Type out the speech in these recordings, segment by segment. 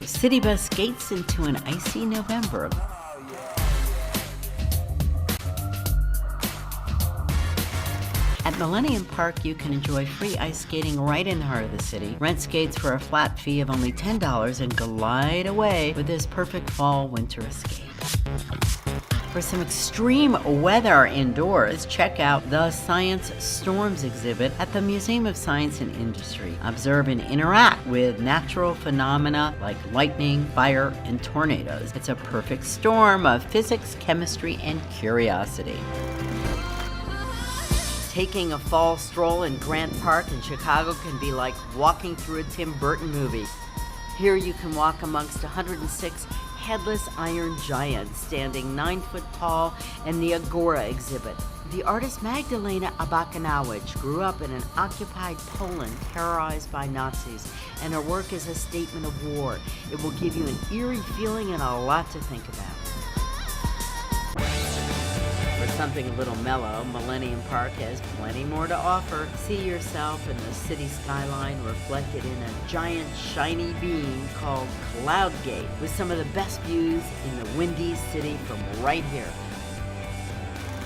Citybuzz skates into an icy November. At Millennium Park, you can enjoy free ice skating right in the heart of the city. Rent skates for a flat fee of only $10 and glide away with this perfect fall-winter escape. For some extreme weather indoors, check out the Science Storms exhibit at the Museum of Science and Industry. Observe and interact with natural phenomena like lightning, fire, and tornadoes. It's a perfect storm of physics, chemistry, and curiosity. Taking a fall stroll in Grant Park in Chicago can be like walking through a Tim Burton movie. Here you can walk amongst 106 headless iron giants standing 9 foot tall in the Agora exhibit. The artist Magdalena Abakanowicz grew up in an occupied Poland terrorized by Nazis, and her work is a statement of war. It will give you an eerie feeling and a lot to think about. For something a little mellow, Millennium Park has plenty more to offer. See yourself in the city skyline reflected in a giant shiny beam called Cloud Gate, with some of the best views in the windy city from right here.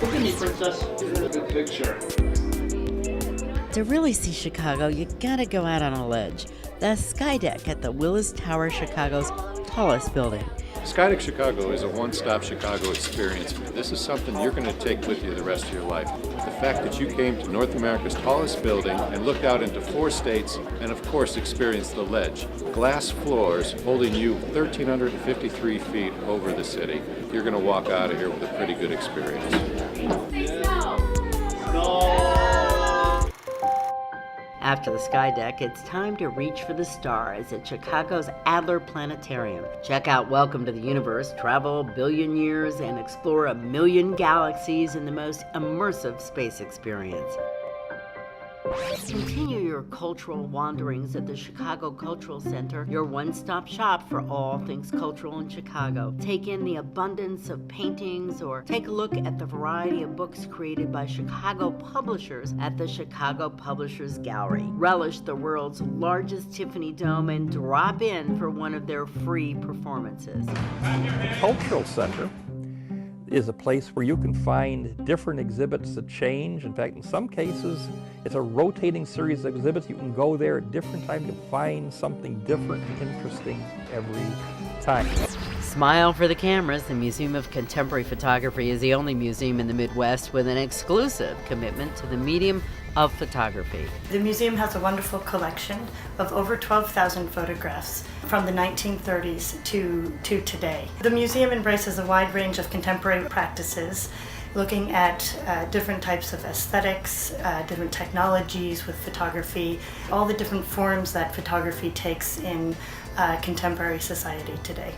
Look at me, princess. This is a good picture. To really see Chicago, you gotta go out on a ledge. The Sky Deck at the Willis Tower, Chicago's tallest building. Skydeck Chicago is a one-stop Chicago experience. This is something you're going to take with you the rest of your life. The fact that you came to North America's tallest building and looked out into 4 states and of course experienced the ledge. Glass floors holding you 1,353 feet over the city. You're going to walk out of here with a pretty good experience. After the Sky Deck, it's time to reach for the stars at Chicago's Adler Planetarium. Check out Welcome to the Universe, travel 1 billion years, and explore 1 million galaxies in the most immersive space experience. Continue your cultural wanderings at the Chicago Cultural Center, your one-stop shop for all things cultural in Chicago. Take in the abundance of paintings or take a look at the variety of books created by Chicago publishers at the Chicago Publishers Gallery. Relish the world's largest Tiffany Dome and drop in for one of their free performances. The Cultural Center is a place where you can find different exhibits that change. In fact, in some cases, it's a rotating series of exhibits. You can go there at different times and find something different and interesting every time. Smile for the cameras. The Museum of Contemporary Photography is the only museum in the Midwest with an exclusive commitment to the medium of photography. The museum has a wonderful collection of over 12,000 photographs from the 1930s to today. The museum embraces a wide range of contemporary practices, looking at different types of aesthetics, different technologies with photography, all the different forms that photography takes in contemporary society today.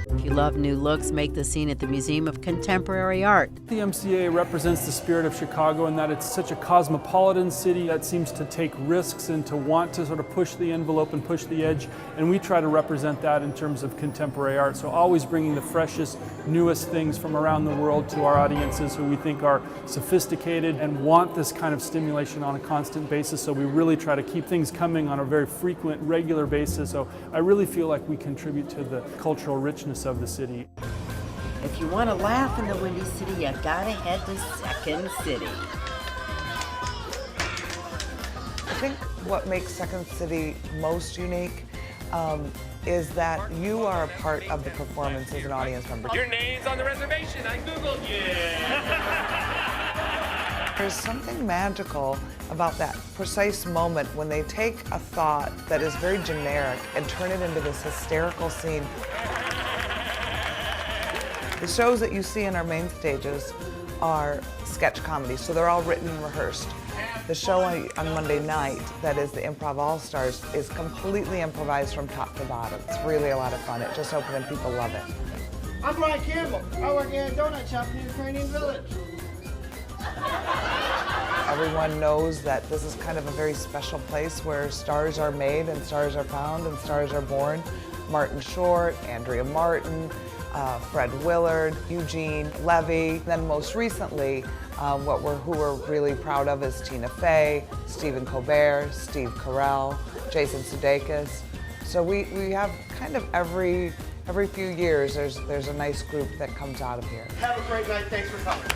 If you love new looks, make the scene at the Museum of Contemporary Art. The MCA represents the spirit of Chicago in that it's such a cosmopolitan city that seems to take risks and to want to sort of push the envelope and push the edge, and we try to represent that in terms of contemporary art. So always bringing the freshest, newest things from around the world to our audiences who we think are sophisticated and want this kind of stimulation on a constant basis. So we really try to keep things coming on a very frequent, regular basis. So I really feel like we contribute to the cultural richness of the city. If you want to laugh in the Windy City, you gotta head to Second City. I think what makes Second City most unique is that you are a part of the performance as an audience member. Your name's on the reservation. I Googled you. There's something magical about that precise moment when they take a thought that is very generic and turn it into this hysterical scene. The shows that you see in our main stages are sketch comedies, so they're all written and rehearsed. The show on Monday night, that is the Improv All-Stars, is completely improvised from top to bottom. It's really a lot of fun. It just opened and people love it. I'm Brian Campbell. I work in a donut shop in the Ukrainian village. Everyone knows that this is kind of a very special place where stars are made and stars are found and stars are born. Martin Short, Andrea Martin, Fred Willard, Eugene Levy. Then most recently, Who we're really proud of is Tina Fey, Stephen Colbert, Steve Carell, Jason Sudeikis. So we have kind of every few years there's a nice group that comes out of here. Have a great night. Thanks for coming.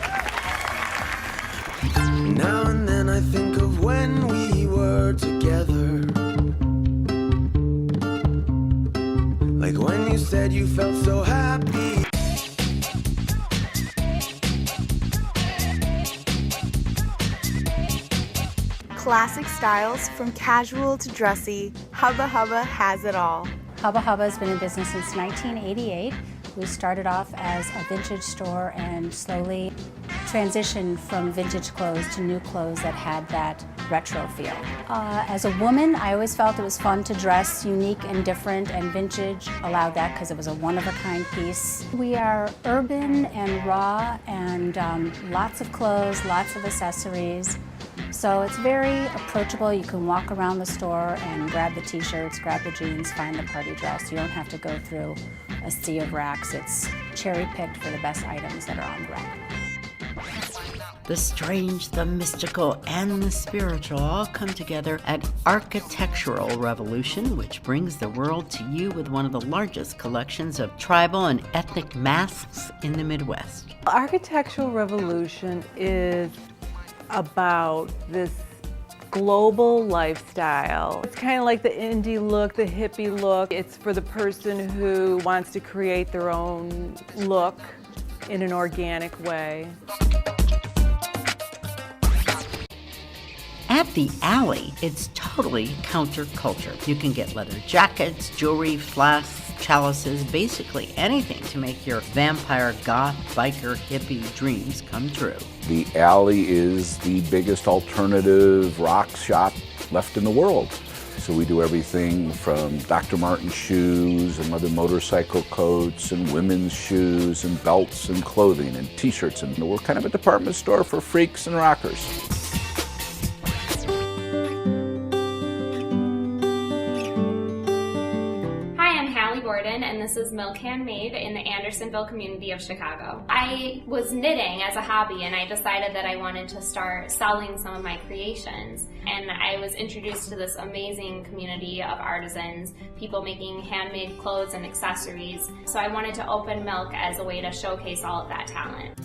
Now and then I think of when we were together. Like when you said you felt so happy. Classic styles from casual to dressy, Hubba Hubba has it all. Hubba Hubba has been in business since 1988. We started off as a vintage store and slowly transitioned from vintage clothes to new clothes that had that retro feel. As a woman, I always felt it was fun to dress unique and different, and vintage allowed that because it was a one-of-a-kind piece. We are urban and raw, and lots of clothes, lots of accessories. So it's very approachable. You can walk around the store and grab the t-shirts, grab the jeans, find the party dress. You don't have to go through a sea of racks. It's cherry-picked for the best items that are on the rack. The strange, the mystical, and the spiritual all come together at Architectural Revolution, which brings the world to you with one of the largest collections of tribal and ethnic masks in the Midwest. Architectural Revolution is about this global lifestyle. It's kind of like the indie look, the hippie look. It's for the person who wants to create their own look in an organic way. At the Alley, it's totally counterculture. You can get leather jackets, jewelry, flasks, chalices, basically anything to make your vampire, goth, biker, hippie dreams come true. The Alley is the biggest alternative rock shop left in the world. So we do everything from Dr. Martens shoes and leather motorcycle coats and women's shoes and belts and clothing and t-shirts. And we're kind of a department store for freaks and rockers. And this is Milk Handmade in the Andersonville community of Chicago. I was knitting as a hobby, and I decided that I wanted to start selling some of my creations. And I was introduced to this amazing community of artisans, people making handmade clothes and accessories. So I wanted to open Milk as a way to showcase all of that talent.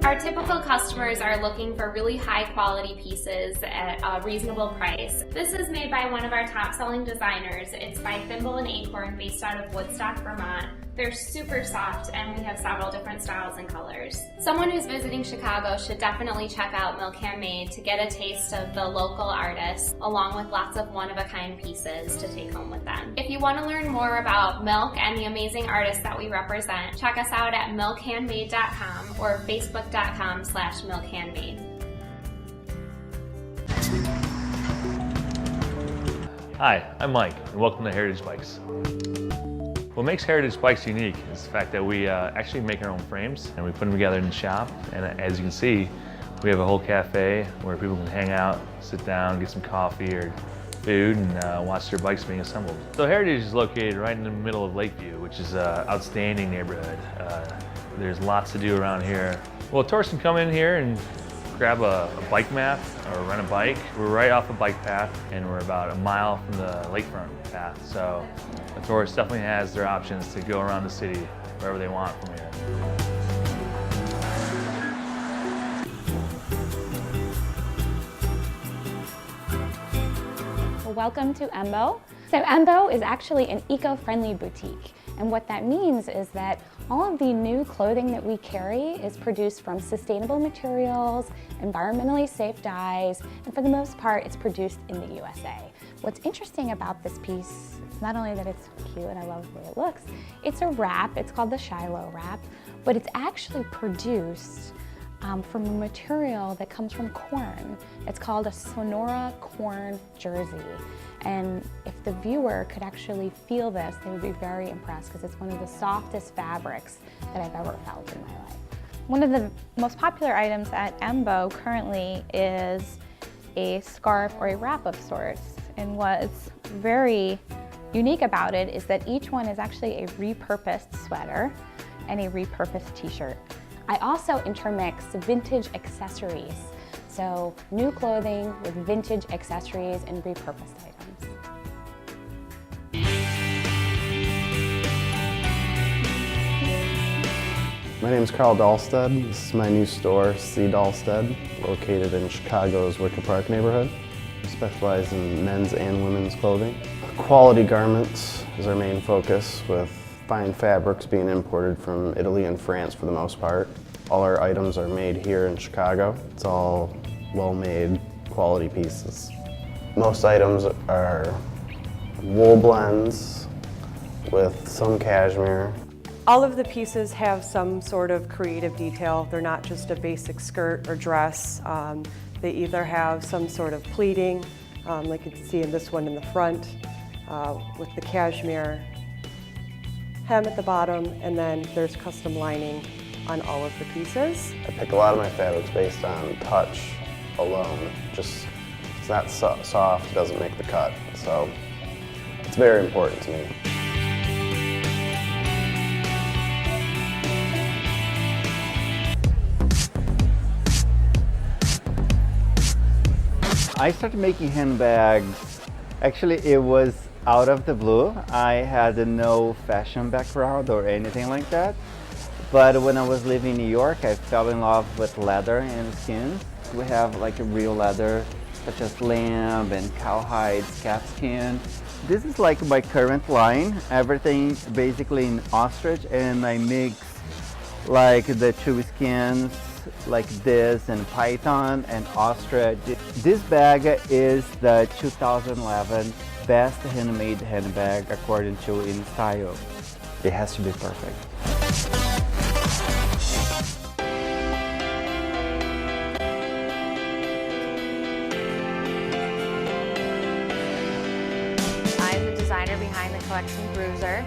Our typical customers are looking for really high quality pieces at a reasonable price. This is made by one of our top selling designers. It's by Thimble and Acorn, based out of Woodstock, Vermont. They're super soft, and we have several different styles and colors. Someone who's visiting Chicago should definitely check out Milk Handmade to get a taste of the local artists, along with lots of one-of-a-kind pieces to take home with them. If you want to learn more about Milk and the amazing artists that we represent, check us out at milkhandmade.com or facebook.com/milkhandmade. Hi, I'm Mike, and welcome to Heritage Bikes. What makes Heritage Bikes unique is the fact that we actually make our own frames, and we put them together in the shop. And as you can see, we have a whole cafe where people can hang out, sit down, get some coffee or food, and watch their bikes being assembled. So Heritage is located right in the middle of Lakeview, which is an outstanding neighborhood. There's lots to do around here. Well, tourists can come in here and grab a bike map or rent a bike. We're right off a bike path, and we're about a mile from the lakefront path. So a tourist definitely has their options to go around the city wherever they want from here. Well, welcome to Embo. So Embo is actually an eco-friendly boutique. And what that means is that all of the new clothing that we carry is produced from sustainable materials, environmentally safe dyes, and for the most part, it's produced in the USA. What's interesting about this piece is not only that it's cute and I love the way it looks, it's a wrap, it's called the Shiloh wrap, but it's actually produced from a material that comes from corn. It's called a Sonora corn jersey. And if the viewer could actually feel this, they would be very impressed because it's one of the softest fabrics that I've ever felt in my life. One of the most popular items at Embo currently is a scarf or a wrap of sorts. And what's very unique about it is that each one is actually a repurposed sweater and a repurposed t-shirt. I also intermix vintage accessories. So new clothing with vintage accessories and repurposed items. My name is Carl Dahlstead. This is my new store, C. Dahlstead, located in Chicago's Wicker Park neighborhood. We specialize in men's and women's clothing. Quality garments is our main focus, with fine fabrics being imported from Italy and France for the most part. All our items are made here in Chicago. It's all well-made, quality pieces. Most items are wool blends with some cashmere. All of the pieces have some sort of creative detail. They're not just a basic skirt or dress. They either have some sort of pleating, like you can see in this one in the front, with the cashmere hem at the bottom, and then there's custom lining on all of the pieces. I pick a lot of my fabrics based on touch alone. Just, it's not soft, it doesn't make the cut. So it's very important to me. I started making handbags. Actually, it was out of the blue. I had no fashion background or anything like that. But when I was living in New York, I fell in love with leather and skins. We have like a real leather, such as lamb and cowhide, calfskin. This is like my current line. Everything basically in ostrich, and I mix like the two skins, like this and python and ostrich. This bag is the 2011 best handmade handbag according to InStyle. It has to be perfect. I'm the designer behind the collection Bruiser.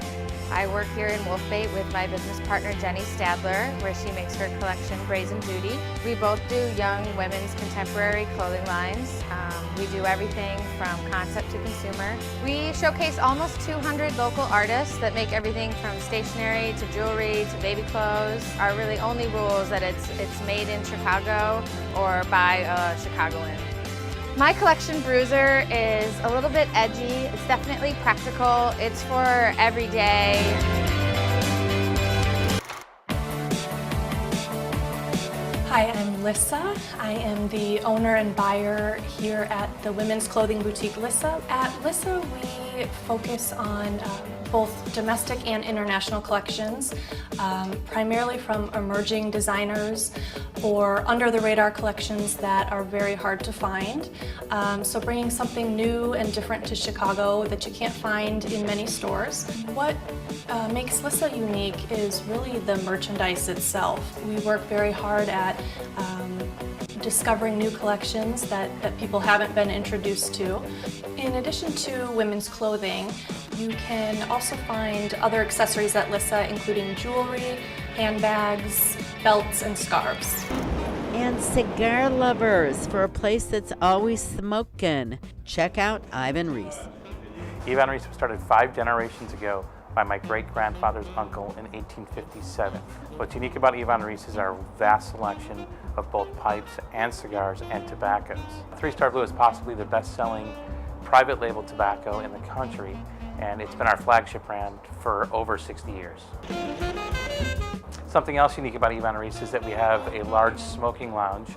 I work here in Wolfbait with my business partner Jenny Stadler, where she makes her collection Brazen Beauty. We both do young women's contemporary clothing lines. We do everything from concept to consumer. We showcase almost 200 local artists that make everything from stationery to jewelry to baby clothes. Our really only rule is that it's made in Chicago or by a Chicagoan. My collection Bruiser is a little bit edgy. It's definitely practical. It's for every day. Hi, I'm Lissa. I am the owner and buyer here at the women's clothing boutique Lissa. At Lissa, we focus on both domestic and international collections, primarily from emerging designers or under-the-radar collections that are very hard to find. So bringing something new and different to Chicago that you can't find in many stores. What makes Lissa unique is really the merchandise itself. We work very hard at discovering new collections that people haven't been introduced to. In addition to women's clothing, you can also find other accessories at Lissa, including jewelry, handbags, belts, and scarves. And cigar lovers, for a place that's always smoking, check out Ivan Reis. Ivan Reis was started 5 generations ago by my great-grandfather's uncle in 1857. What's unique about Ivan Reis is our vast selection of both pipes and cigars and tobaccos. 3 Star Blue is possibly the best-selling private label tobacco in the country, and it's been our flagship brand for over 60 years. Something else unique about Ivan Reis is that we have a large smoking lounge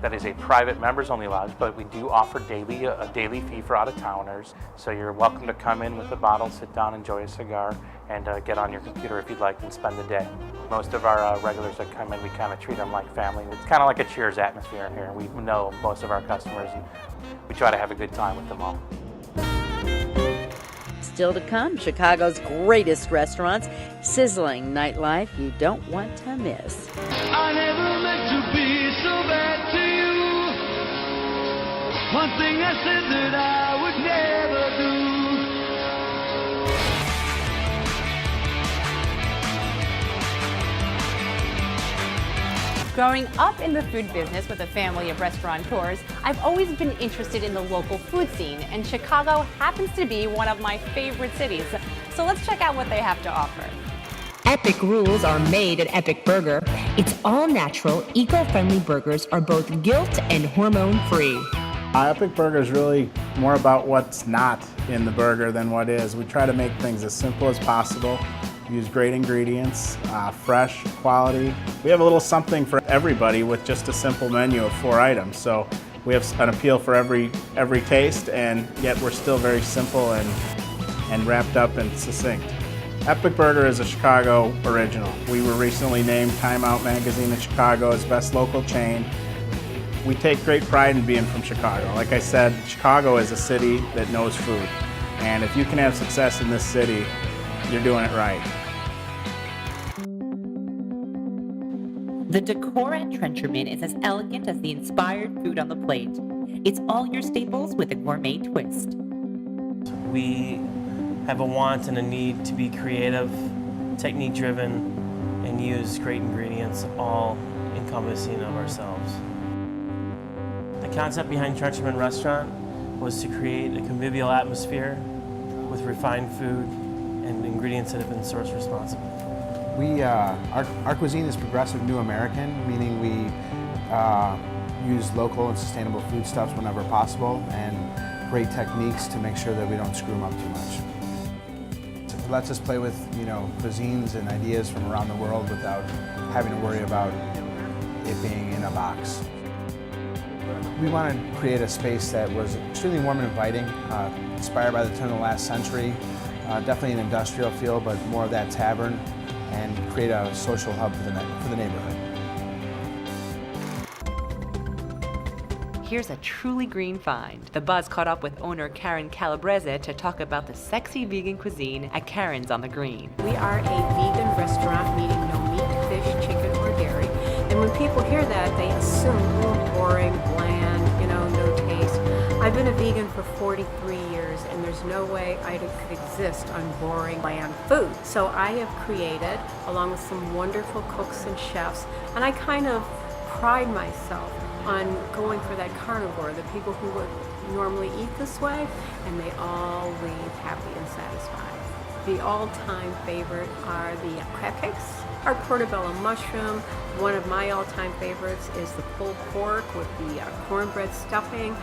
that is a private members-only lounge, but we do offer a daily fee for out-of-towners. So you're welcome to come in with a bottle, sit down, enjoy a cigar, and get on your computer if you'd like and spend the day. Most of our regulars that come in, we kind of treat them like family. It's kind of like a Cheers atmosphere in here. We know most of our customers, and we try to have a good time with them all. Still to come, Chicago's greatest restaurants, sizzling nightlife you don't want to miss. I never meant to be so bad to you. One thing I said that I would never do. Growing up in the food business with a family of restaurateurs, I've always been interested in the local food scene, and Chicago happens to be one of my favorite cities. So let's check out what they have to offer. Epic rules are made at Epic Burger. Its all-natural, eco-friendly burgers are both guilt and hormone-free. Epic Burger is really more about what's not in the burger than what is. We try to make things as simple as possible, use great ingredients, fresh, quality. We have a little something for everybody with just a simple menu of 4 items. So we have an appeal for every taste, and yet we're still very simple and wrapped up and succinct. Epic Burger is a Chicago original. We were recently named Time Out Magazine in Chicago as best local chain. We take great pride in being from Chicago. Like I said, Chicago is a city that knows food. And if you can have success in this city, you're doing it right. The decor at Churchman is as elegant as the inspired food on the plate. It's all your staples with a gourmet twist. We have a want and a need to be creative, technique-driven, and use great ingredients, all encompassing of ourselves. The concept behind Churchman Restaurant was to create a convivial atmosphere with refined food and ingredients that have been sourced responsibly. Our cuisine is progressive New American, meaning we use local and sustainable foodstuffs whenever possible, and great techniques to make sure that we don't screw them up too much. It lets us play with, cuisines and ideas from around the world without having to worry about it being in a box. We wanted to create a space that was extremely warm and inviting, inspired by the turn of the last century, definitely an industrial feel, but more of that tavern, and create a social hub for the neighborhood. Here's a truly green find. The Buzz caught up with owner Karen Calabrese to talk about the sexy vegan cuisine at Karen's on the Green. We are a vegan restaurant, meaning no meat, fish, chicken, or dairy. And when people hear that, they assume, boring, bland, no taste. I've been a vegan for 43 years, and there's no way I could exist on boring, bland food. So I have created, along with some wonderful cooks and chefs, and I kind of pride myself on going for that carnivore, the people who would normally eat this way, and they all leave happy and satisfied. The all-time favorite are the crab cakes, our portobello mushroom. One of my all-time favorites is the pulled pork with the cornbread stuffing.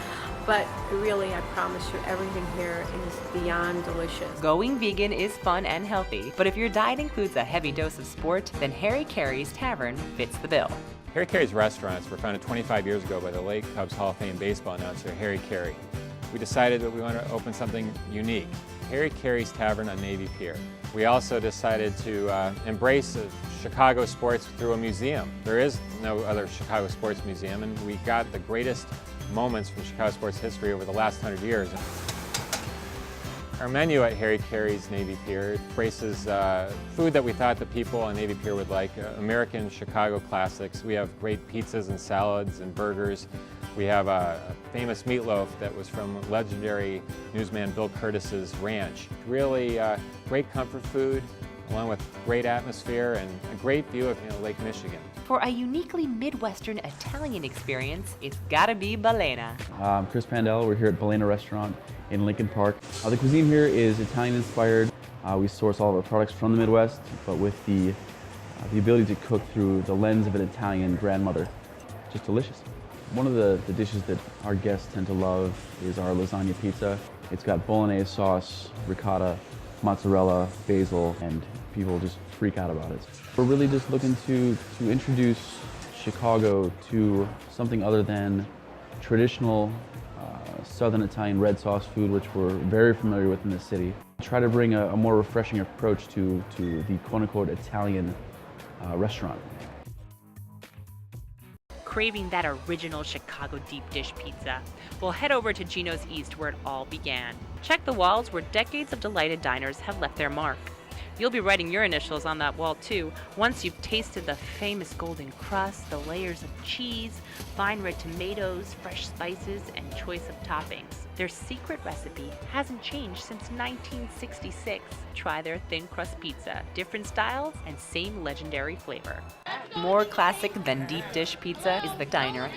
But really, I promise you, everything here is beyond delicious. Going vegan is fun and healthy, but if your diet includes a heavy dose of sport, then Harry Caray's Tavern fits the bill. Harry Caray's restaurants were founded 25 years ago by the late Cubs Hall of Fame baseball announcer Harry Caray. We decided that we wanted to open something unique, Harry Caray's Tavern on Navy Pier. We also decided to embrace Chicago sports through a museum. There is no other Chicago sports museum, and we got the greatest moments from Chicago sports history over the last 100 years. Our menu at Harry Caray's Navy Pier embraces food that we thought the people on Navy Pier would like, American Chicago classics. We have great pizzas and salads and burgers. We have a famous meatloaf that was from legendary newsman Bill Curtis's ranch. Really great comfort food, along with great atmosphere and a great view of Lake Michigan. For a uniquely Midwestern Italian experience, it's gotta be Ballina. I'm Chris Pandel. We're here at Ballina Restaurant in Lincoln Park. The cuisine here is Italian-inspired. We source all of our products from the Midwest, but with the ability to cook through the lens of an Italian grandmother. Just delicious. One of the dishes that our guests tend to love is our lasagna pizza. It's got bolognese sauce, ricotta, mozzarella, basil, and people just freak out about it. We're really just looking to introduce Chicago to something other than traditional Southern Italian red sauce food, which we're very familiar with in the city. Try to bring a more refreshing approach to the quote-unquote Italian restaurant. Craving that original Chicago deep dish pizza? Well, head over to Ginos East where it all began. Check the walls where decades of delighted diners have left their mark. You'll be writing your initials on that wall too, once you've tasted the famous golden crust, the layers of cheese, fine red tomatoes, fresh spices, and choice of toppings. Their secret recipe hasn't changed since 1966. Try their thin crust pizza, different styles, and same legendary flavor. More classic than deep dish pizza is the diner.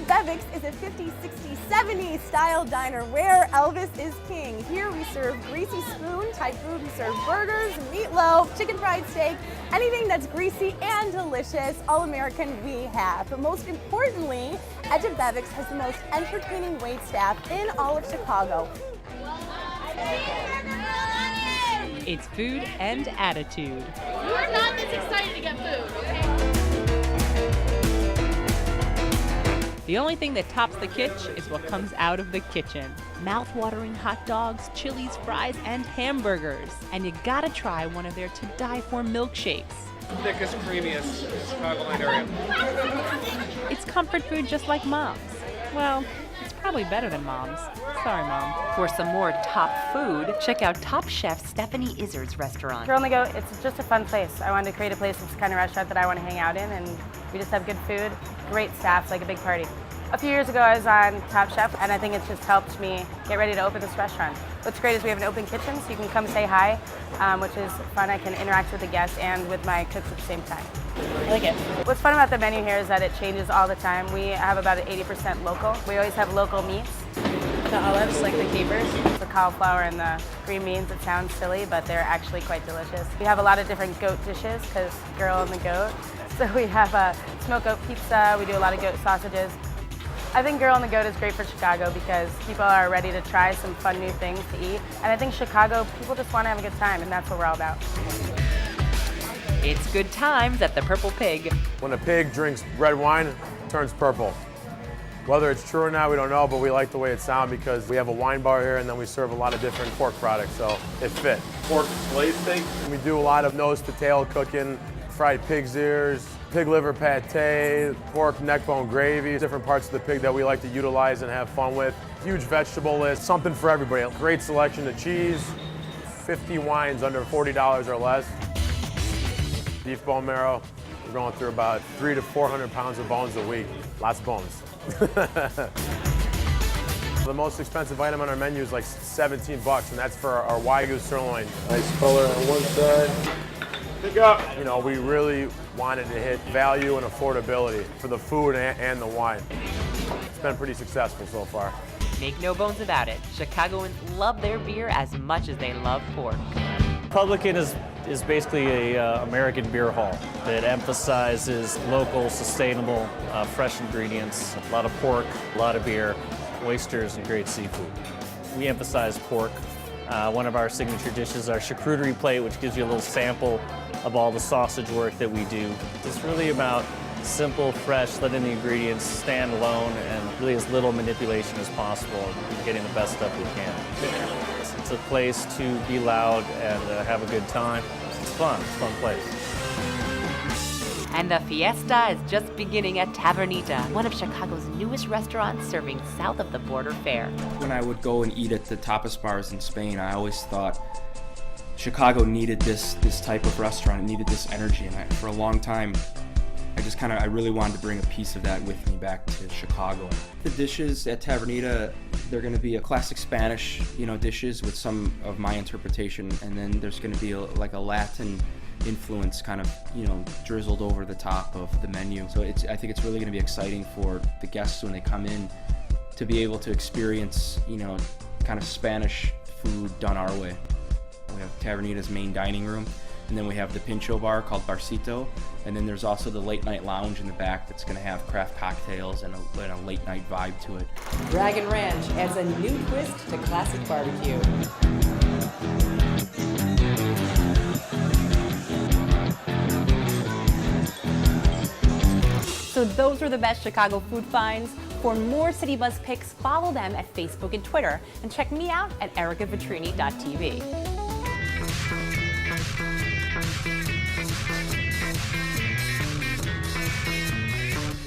Bevix is a 50s, 60s, 70s style diner where Elvis is king. Here we serve greasy spoon type food. We serve burgers, meatloaf, chicken fried steak, anything that's greasy and delicious, all American we have. But most importantly, Bevix has the most entertaining waitstaff in all of Chicago. It's food and attitude. We're not this excited to get food, okay? The only thing that tops the kitsch is what comes out of the kitchen. Mouth-watering hot dogs, chilies, fries, and hamburgers. And you gotta try one of their to-die-for milkshakes. Thickest, creamiest Chicagoland area. It's comfort food just like Mom's. Well, it's probably better than Mom's. Sorry, Mom. For some more top food, check out Top Chef Stephanie Izzard's restaurant. Girl on the Go, it's just a fun place. I wanted to create a place that's the kind of restaurant that I want to hang out in, and we just have good food, great staff, it's like a big party. A few years ago, I was on Top Chef, and I think it's just helped me get ready to open this restaurant. What's great is we have an open kitchen, so you can come say hi, which is fun. I can interact with the guests and with my cooks at the same time. I like it. What's fun about the menu here is that it changes all the time. We have about an 80% local. We always have local meats. The olives, like the capers, the cauliflower and the green beans. It sounds silly, but they're actually quite delicious. We have a lot of different goat dishes, because girl on the goat. So we have a smoked goat pizza. We do a lot of goat sausages. I think Girl on the Goat is great for Chicago because people are ready to try some fun new things to eat. And I think Chicago, people just want to have a good time, and that's what we're all about. It's good times at the Purple Pig. When a pig drinks red wine, it turns purple. Whether it's true or not, we don't know, but we like the way it sounds because we have a wine bar here and then we serve a lot of different pork products, so it fit. Pork fillet steak? We do a lot of nose to tail cooking, fried pig's ears, pig liver pate, pork neck bone gravy, different parts of the pig that we like to utilize and have fun with. Huge vegetable list, something for everybody. A great selection of cheese, 50 wines under $40 or less. Beef bone marrow, we're going through about 300 to 400 pounds of bones a week. Lots of bones. The most expensive item on our menu is like $17, and that's for our Wagyu sirloin. Nice color on one side. Pick up. You know, we really wanted to hit value and affordability for the food and the wine. It's been pretty successful so far. Make no bones about it, Chicagoans love their beer as much as they love pork. Publican is basically a American beer hall that emphasizes local, sustainable, fresh ingredients, a lot of pork, a lot of beer, oysters, and great seafood. We emphasize pork. One of our signature dishes is our charcuterie plate, which gives you a little sample of all the sausage work that we do. It's really about simple, fresh, letting the ingredients stand alone and really as little manipulation as possible and getting the best stuff we can. It's a place to be loud and have a good time. It's fun. It's a fun place. And the fiesta is just beginning at Tavernita, one of Chicago's newest restaurants serving south of the border fair. When I would go and eat at the tapas bars in Spain, I always thought Chicago needed this type of restaurant. It needed this energy, and for a long time, I really wanted to bring a piece of that with me back to Chicago. The dishes at Tavernita, they're going to be a classic Spanish, dishes with some of my interpretation, and then there's going to be a Latin influence kind of, drizzled over the top of the menu. So I think it's really going to be exciting for the guests when they come in to be able to experience, kind of Spanish food done our way. We have Tavernita's main dining room, and then we have the Pincho bar called Barcito, and then there's also the late night lounge in the back that's going to have craft cocktails and a late night vibe to it. Dragon Ranch adds a new twist to classic barbecue. So those were the best Chicago food finds. For more Citybuzz picks, follow them at Facebook and Twitter, and check me out at ericavitrini.tv.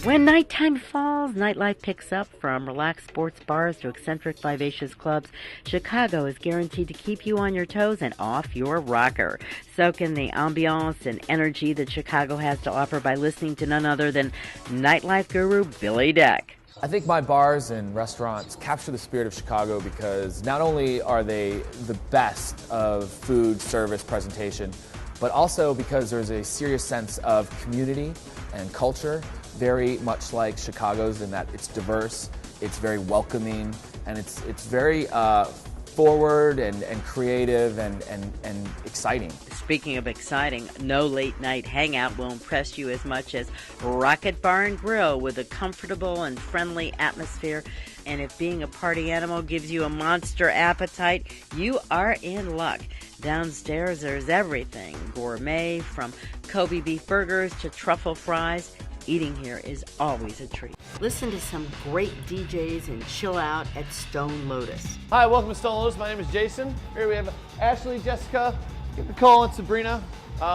When nighttime falls, nightlife picks up. From relaxed sports bars to eccentric vivacious clubs, Chicago is guaranteed to keep you on your toes and off your rocker. Soak in the ambiance and energy that Chicago has to offer by listening to none other than nightlife guru Billy Deck. I think my bars and restaurants capture the spirit of Chicago because not only are they the best of food, service, presentation, but also because there's a serious sense of community and culture very much like Chicago's in that it's diverse, it's very welcoming, and it's very forward and creative and exciting. Speaking of exciting, no late night hangout will impress you as much as Rocket Bar and Grill with a comfortable and friendly atmosphere. And if being a party animal gives you a monster appetite, you are in luck. Downstairs there's everything gourmet, from Kobe beef burgers to truffle fries. Eating here is always a treat. Listen to some great DJs and chill out at Stone Lotus. Hi, welcome to Stone Lotus. My name is Jason. Here we have Ashley, Jessica, Nicole, and Sabrina.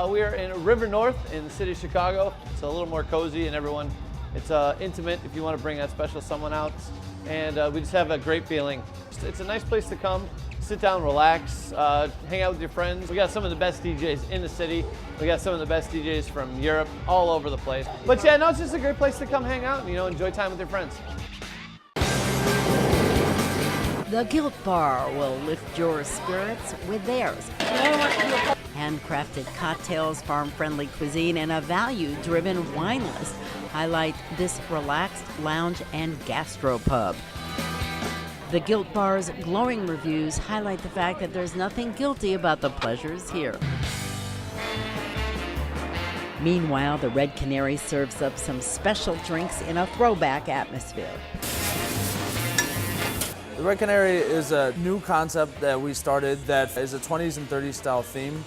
We are in River North in the city of Chicago. It's a little more cozy and everyone. It's intimate if you want to bring that special someone out. And we just have a great feeling. It's a nice place to come, sit down, relax, hang out with your friends. We got some of the best DJs in the city. We got some of the best DJs from Europe, all over the place. But yeah, no, it's just a great place to come hang out and, enjoy time with your friends. The Gilt Bar will lift your spirits with theirs. Handcrafted cocktails, farm-friendly cuisine, and a value-driven wine list highlight this relaxed lounge and gastropub. The Gilt Bar's glowing reviews highlight the fact that there's nothing guilty about the pleasures here. Meanwhile, the Red Canary serves up some special drinks in a throwback atmosphere. The Red Canary is a new concept that we started that is a 20s and 30s style theme.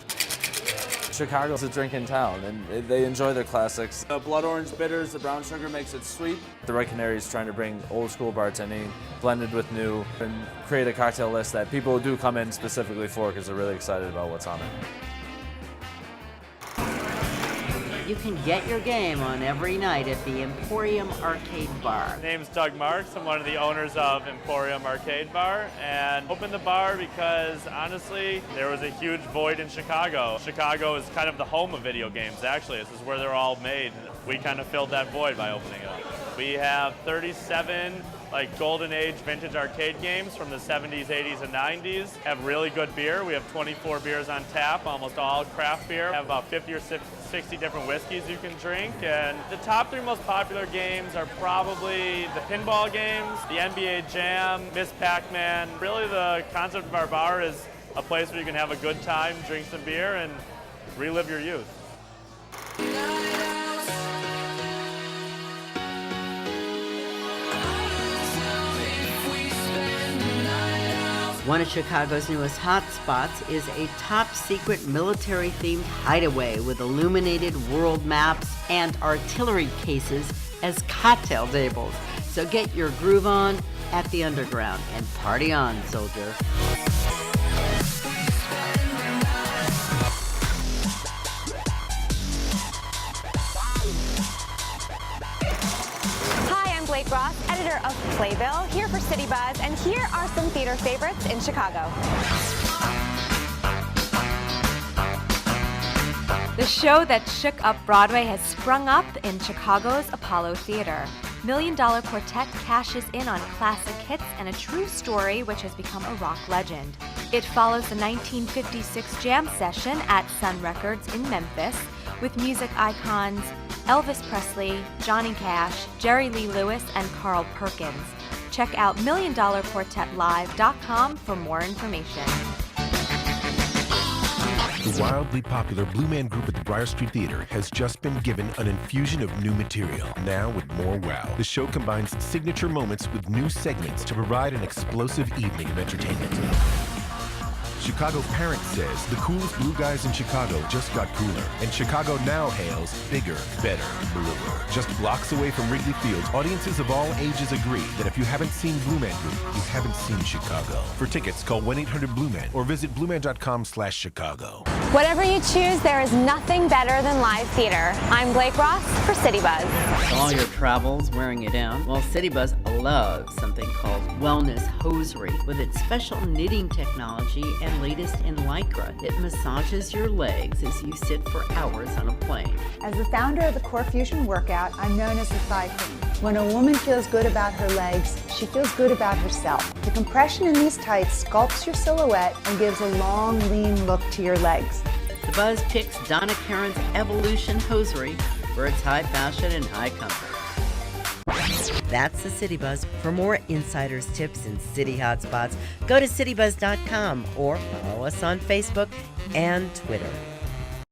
Chicago's a drinking town, and they enjoy their classics. The blood orange bitters, the brown sugar makes it sweet. The Red Canary is trying to bring old school bartending blended with new and create a cocktail list that people do come in specifically for because they're really excited about what's on it. You can get your game on every night at the Emporium Arcade Bar. My name's Doug Marks. I'm one of the owners of Emporium Arcade Bar, and opened the bar because honestly there was a huge void in Chicago. Chicago is kind of the home of video games, actually. This is where they're all made. We kind of filled that void by opening it up. We have 37 golden age vintage arcade games from the 70s, 80s, and 90s. Have really good beer. We have 24 beers on tap, almost all craft beer. Have about 50 or 60 different whiskeys you can drink. And the top 3 most popular games are probably the pinball games, the NBA Jam, Miss Pac-Man. Really the concept of our bar is a place where you can have a good time, drink some beer, and relive your youth. One of Chicago's newest hotspots is a top-secret military-themed hideaway with illuminated world maps and artillery cases as cocktail tables. So get your groove on at the Underground and party on, soldier. Waycross, editor of Playbill, here for Citybuzz, and here are some theater favorites in Chicago. The show that shook up Broadway has sprung up in Chicago's Apollo Theater. $1 Million Quartet cashes in on classic hits and a true story which has become a rock legend. It follows the 1956 jam session at Sun Records in Memphis with music icons Elvis Presley, Johnny Cash, Jerry Lee Lewis, and Carl Perkins. Check out MillionDollarQuartetLive.com for more information. The wildly popular Blue Man Group at the Briar Street Theater has just been given an infusion of new material, now with more wow. The show combines signature moments with new segments to provide an explosive evening of entertainment. Chicago Parent says the coolest blue guys in Chicago just got cooler, and Chicago now hails bigger, better, bluer. Just blocks away from Wrigley Field, audiences of all ages agree that if you haven't seen Blue Man Group, you haven't seen Chicago. For tickets, call 1-800-BLUE-MAN or visit blueman.com/Chicago. Whatever you choose, there is nothing better than live theater. I'm Blake Ross for Citybuzz. All your travels wearing you down? Well, Citybuzz loves something called Wellness Hosiery. With its special knitting technology and latest in Lycra, it massages your legs as you sit for hours on a plane. As the founder of the Core Fusion workout, I'm known as the Thigh Queen. When a woman feels good about her legs, she feels good about herself. The compression in these tights sculpts your silhouette and gives a long, lean look to your legs. The Buzz picks Donna Karen's Evolution Hosiery for its high fashion and high comfort. That's the Citybuzz. For more insiders, tips, and city hotspots, go to citybuzz.com or follow us on Facebook and Twitter.